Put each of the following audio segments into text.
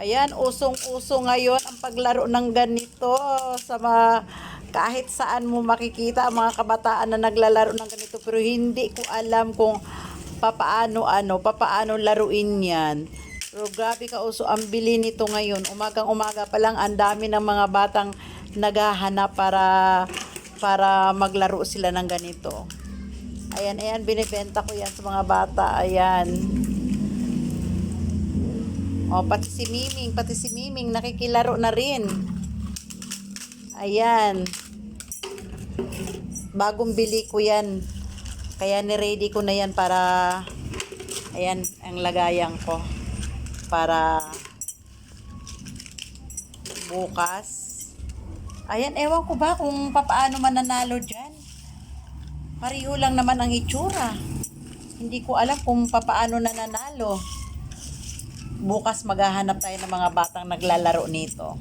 Ayan, usong-uso ngayon ang paglaro ng ganito sa kahit saan mo makikita ang mga kabataan na naglalaro ng ganito, pero hindi ko alam kung papaano laruin 'yan. Pero grabe ka uso ang bili nito ngayon. Umagang-umaga pa lang ang dami ng mga batang naghahanap para maglaro sila ng ganito. Ayan, ayan, binibenta ko 'yan sa mga bata. Ayan. O, pati si Miming nakikilaro na rin. Ayan. Bagong bili ko yan. Kaya ni-ready ko na yan para, ayan, ang lagayan ko. Para bukas. Ayan, ewan ko ba kung paano mananalo dyan. Pareho lang naman ang itsura. Hindi ko alam kung paano nananalo. Bukas maghahanap tayo ng mga batang naglalaro nito.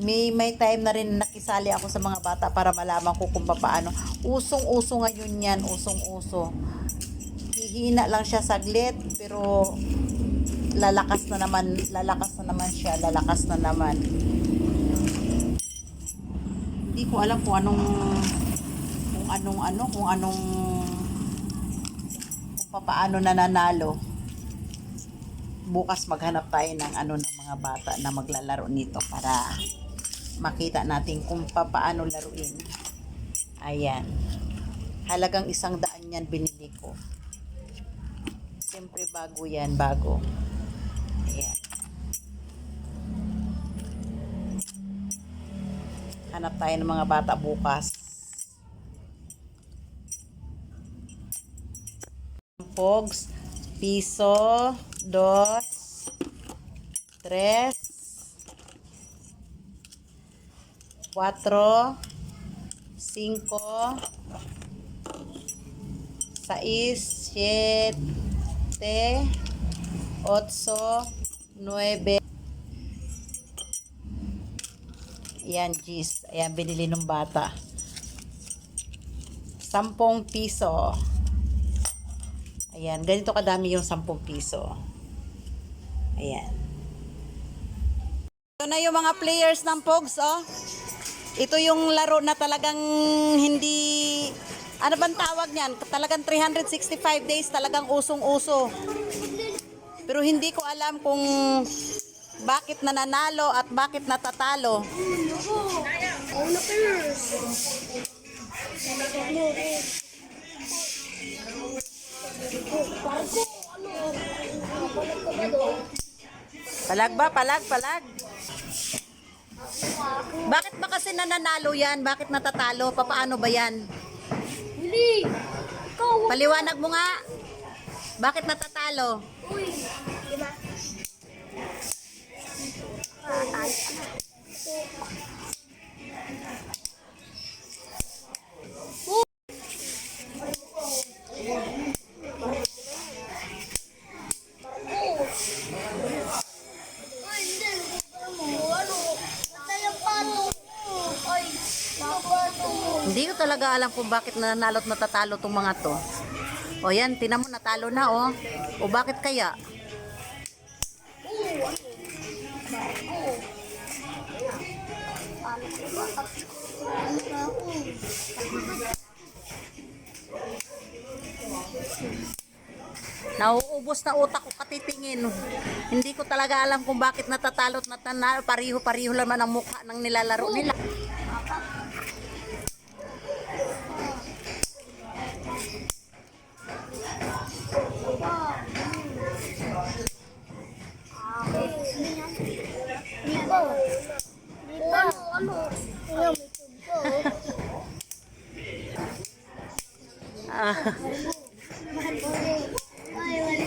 May time na rin nakisali ako sa mga bata para malaman ko kung paano. Usong-uso ngayon yan, usong-uso. Hihina lang siya saglit, pero lalakas na naman siya, lalakas na naman. Hindi ko alam kung paano nananalo. Bukas maghanap tayo ng ng mga bata na maglalaro nito para makita natin kung paano laruin. Ayan. Halagang 100 yan binili ko. Siyempre bago yan, bago. Ayan. Hanap tayo ng mga bata bukas. Pogs, piso, 2, 3, 4, 5, 6, 7, 8, 9. Ayan, G's. Ayan, binili ng bata. 10 piso. Ayan, ganito kadami yung 10 piso. Ayan. Ito na yung mga players ng Pogs, oh. Ito yung laro na talagang hindi, ano bang tawag niyan? Talagang 365 days, talagang usong-uso. Pero hindi ko alam kung bakit nananalo at bakit natatalo. Palag ba? Palag. Bakit ba kasi nananalo yan? Bakit natatalo? Paano ba yan? Paliwanag mo nga. Bakit natatalo? Diba? Hindi ko talaga alam kung bakit nananalo at natatalo tong mga to. O yan, tinan mo, natalo na, oh. O bakit kaya? Nauubos na utak ko katitingin. Hindi ko talaga alam kung bakit natatalo at natanalo. Pariho-pariho naman ang mukha ng nilalaro nila.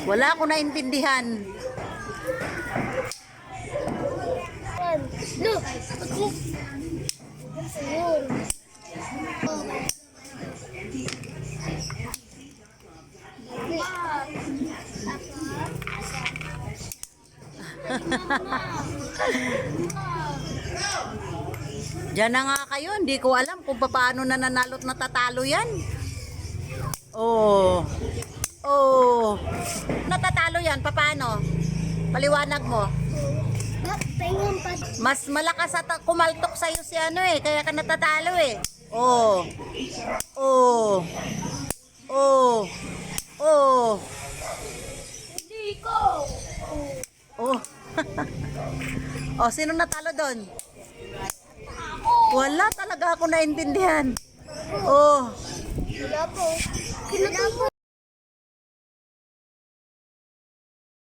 Wala ko naintindihan. Look! Diyan na nga kayo, hindi ko alam kung paano nananalo at natatalo yan. Oh. Oh. Natatalo yan, paano? Paliwanag mo. Tingnan pa. Mas malakas at kumaltok sa'yo si ano eh, kaya ka natatalo eh. Oh. Oh. Oh. Oh. Hindi ko. Oh. Oh, sino natalo doon? Wala talaga ako naintindihan. Oh. Wala po. Wala po.